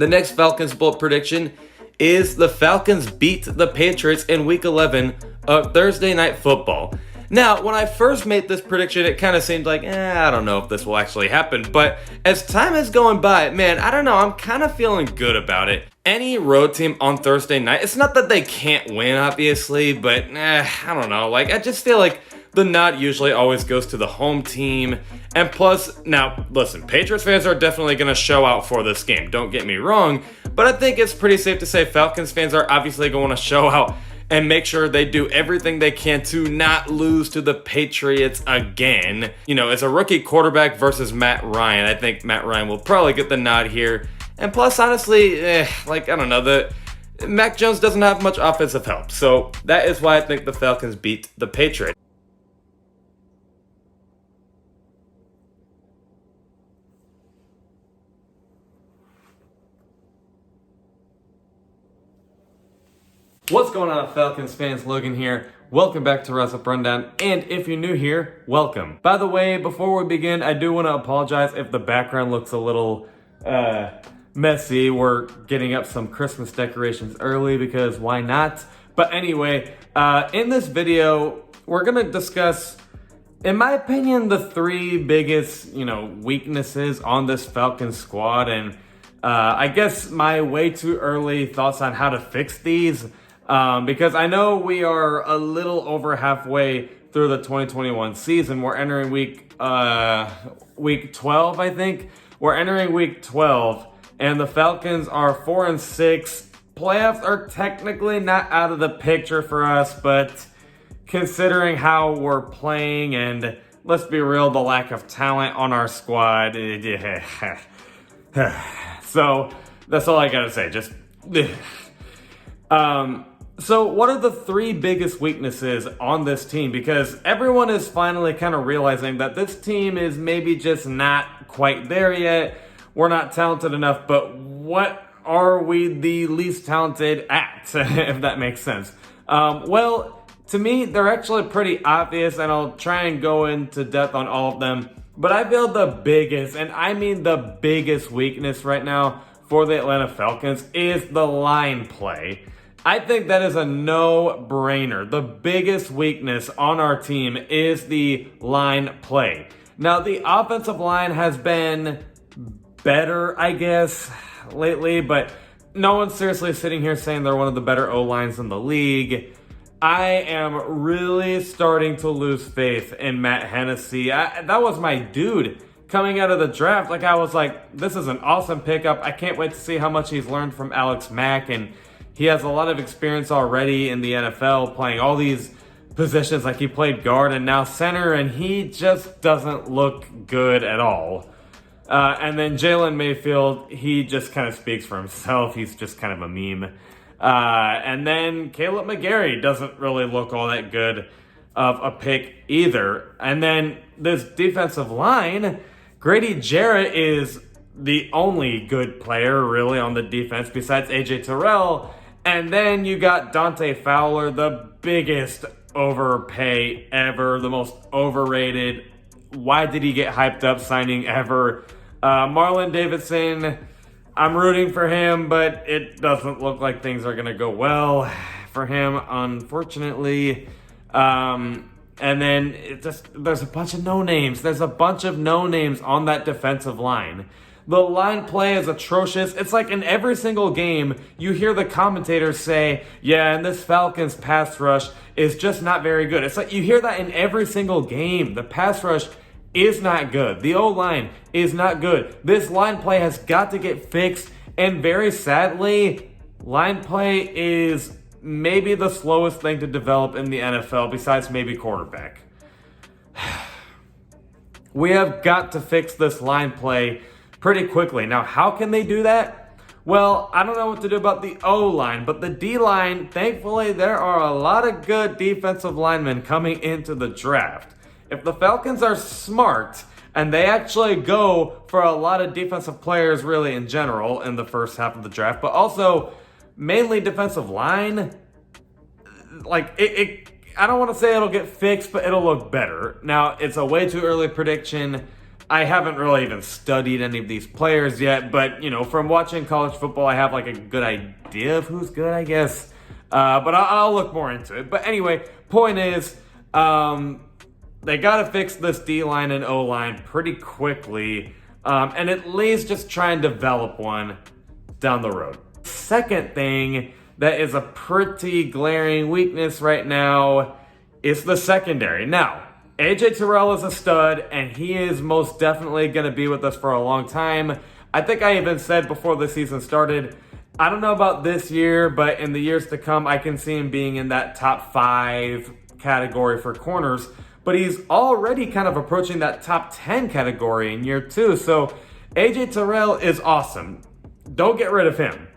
The next Falcons bold prediction is the Falcons beat the Patriots in Week 11 of Thursday Night Football. Now, when I first made this prediction, it kind of seemed like, I don't know if this will actually happen. But as time is going by, man, I don't know, I'm kind of feeling good about it. Any road team on Thursday night, it's not that they can't win, obviously, but I don't know. Like, I just feel like the nod usually always goes to the home team. And plus, now, listen, Patriots fans are definitely going to show out for this game. Don't get me wrong. But I think it's pretty safe to say Falcons fans are obviously going to show out and make sure they do everything they can to not lose to the Patriots again. You know, as a rookie quarterback versus Matt Ryan, I think Matt Ryan will probably get the nod here. And plus, honestly, I don't know, Mac Jones doesn't have much offensive help. So that is why I think the Falcons beat the Patriots. What's going on, Falcons fans? Logan here. Welcome back to Wrestling Rundown, and if you're new here, welcome. By the way, before we begin, I do want to apologize if the background looks a little messy. We're getting up some Christmas decorations early because why not? But anyway, in this video, we're going to discuss, in my opinion, the three biggest, weaknesses on this Falcons squad, and I guess my way too early thoughts on how to fix these. Because I know we are a little over halfway through the 2021 season. We're entering week 12, I think. We're entering week 12, and the Falcons are 4-6. Playoffs are technically not out of the picture for us, but considering how we're playing and, let's be real, the lack of talent on our squad, so that's all I gotta say. So what are the three biggest weaknesses on this team? Because everyone is finally kind of realizing that this team is maybe just not quite there yet. We're not talented enough, but what are we the least talented at, if that makes sense? Well, to me, they're actually pretty obvious, and I'll try and go into depth on all of them. But I feel the biggest, and I mean the biggest weakness right now for the Atlanta Falcons is the line play. I think that is a no-brainer. The biggest weakness on our team is the line play. Now, the offensive line has been better, I guess, lately, but no one's seriously sitting here saying they're one of the better O-lines in the league. I am really starting to lose faith in Matt Hennessy. That was my dude coming out of the draft. Like, I was like, this is an awesome pickup. I can't wait to see how much he's learned from Alex Mack, and he has a lot of experience already in the NFL playing all these positions. Like, he played guard and now center, and he just doesn't look good at all. And then Jalen Mayfield, he just kind of speaks for himself. He's just kind of a meme. And then Caleb McGarry doesn't really look all that good of a pick either. And then this defensive line, Grady Jarrett is the only good player really on the defense besides AJ Terrell. And then you got Dante Fowler, the biggest overpay ever, the most overrated. Why did he get hyped up signing ever? Marlon Davidson, I'm rooting for him, but it doesn't look like things are going to go well for him, unfortunately. And then there's a bunch of no-names. There's a bunch of no-names on that defensive line. The line play is atrocious. It's like in every single game, you hear the commentators say, yeah, and this Falcons pass rush is just not very good. It's like you hear that in every single game. The pass rush is not good. The O-line is not good. This line play has got to get fixed. And very sadly, line play is maybe the slowest thing to develop in the NFL besides maybe quarterback. We have got to fix this line play pretty quickly. Now, how can they do that? Well, I don't know what to do about the O-line, but the D-line, thankfully, there are a lot of good defensive linemen coming into the draft. If the Falcons are smart and they actually go for a lot of defensive players really in general in the first half of the draft, but also mainly defensive line, like I don't want to say it'll get fixed, but it'll look better. Now, it's a way too early prediction. I haven't really even studied any of these players yet, but, from watching college football, I have like a good idea of who's good, I guess. But I'll look more into it. But anyway, point is, they got to fix this D-line and O-line pretty quickly, and at least just try and develop one down the road. Second thing that is a pretty glaring weakness right now is the secondary. Now, AJ Terrell is a stud, and he is most definitely going to be with us for a long time. I think I even said before the season started, I don't know about this year, but in the years to come, I can see him being in that top 5 category for corners. But he's already kind of approaching that top 10 category in year 2. So AJ Terrell is awesome. Don't get rid of him.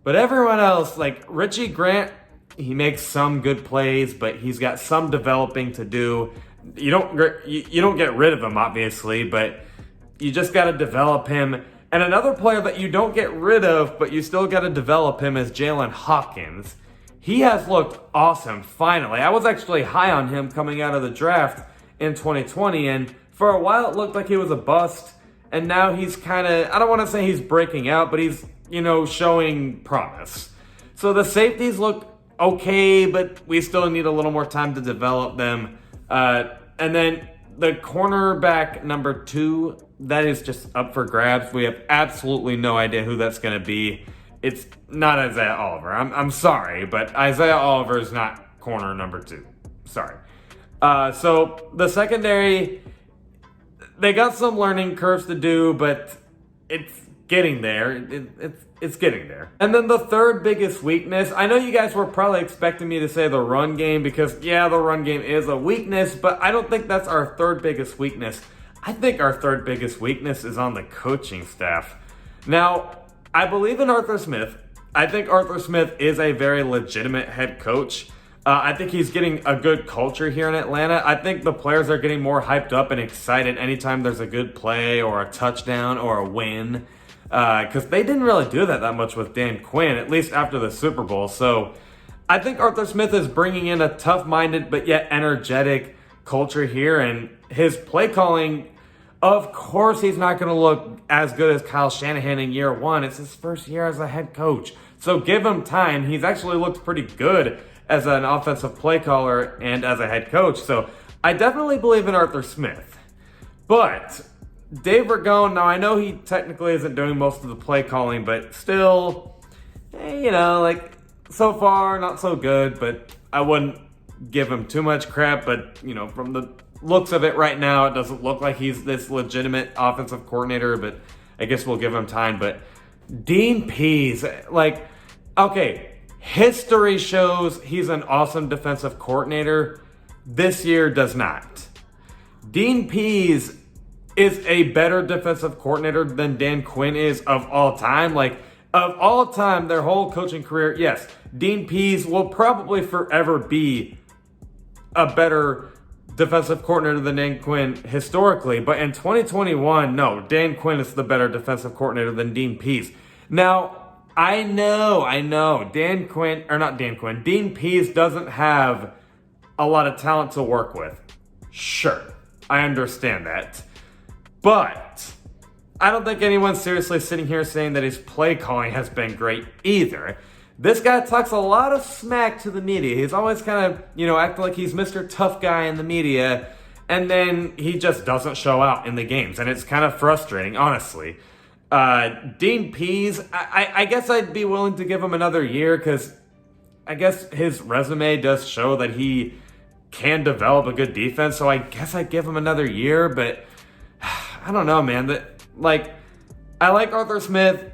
But everyone else, like Richie Grant, he makes some good plays, but he's got some developing to do. You don't get rid of him, obviously, but you just got to develop him. And another player that you don't get rid of, but you still got to develop him, is Jalen Hawkins. He has looked awesome, finally. I was actually high on him coming out of the draft in 2020, and for a while it looked like he was a bust, and now he's kind of, I don't want to say he's breaking out, but he's, showing promise. So the safeties look okay, but we still need a little more time to develop them. And then the cornerback number 2, that is just up for grabs. We have absolutely no idea who that's going to be. It's not Isaiah Oliver. I'm sorry, but Isaiah Oliver is not corner number 2. Sorry. So the secondary, they got some learning curves to do, but it's getting there. It's getting there. And then the third biggest weakness, I know you guys were probably expecting me to say the run game because, yeah, the run game is a weakness, but I don't think that's our third biggest weakness. I think our third biggest weakness is on the coaching staff. Now, I believe in Arthur Smith. I think Arthur Smith is a very legitimate head coach. I think he's getting a good culture here in Atlanta. I think the players are getting more hyped up and excited anytime there's a good play or a touchdown or a win. Because they didn't really do that much with Dan Quinn, at least after the Super Bowl. So I think Arthur Smith is bringing in a tough-minded but yet energetic culture here. And his play calling, of course he's not going to look as good as Kyle Shanahan in year 1. It's his first year as a head coach. So give him time. He's actually looked pretty good as an offensive play caller and as a head coach. So I definitely believe in Arthur Smith. But Dave Ragone, now I know he technically isn't doing most of the play calling, but still, so far, not so good, but I wouldn't give him too much crap, but, from the looks of it right now, it doesn't look like he's this legitimate offensive coordinator, but I guess we'll give him time. But Dean Pease, okay, history shows he's an awesome defensive coordinator. This year does not. Dean Pease is a better defensive coordinator than Dan Quinn is of all time. Of all time, their whole coaching career, yes, Dean Pease will probably forever be a better defensive coordinator than Dan Quinn historically. But in 2021, no, Dan Quinn is the better defensive coordinator than Dean Pease. Now, I know, Dean Pease doesn't have a lot of talent to work with. Sure, I understand that. But I don't think anyone's seriously sitting here saying that his play calling has been great either. This guy talks a lot of smack to the media. He's always kind of, acting like he's Mr. Tough Guy in the media, and then he just doesn't show out in the games, and it's kind of frustrating, honestly. Dean Pease, I guess I'd be willing to give him another year because I guess his resume does show that he can develop a good defense, so I guess I'd give him another year, but I don't know, man. I like Arthur Smith,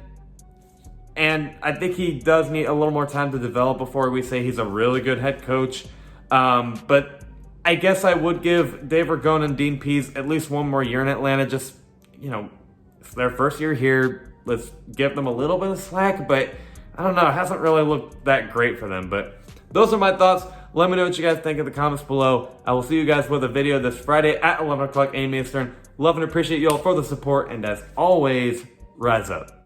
and I think he does need a little more time to develop before we say he's a really good head coach. But I guess I would give Dave Ragone and Dean Pease at least one more year in Atlanta. Just, it's their first year here. Let's give them a little bit of slack, but I don't know. It hasn't really looked that great for them. But those are my thoughts. Let me know what you guys think in the comments below. I will see you guys with a video this Friday at 11 o'clock a.m. Eastern. Love and appreciate you all for the support, and as always, rise up.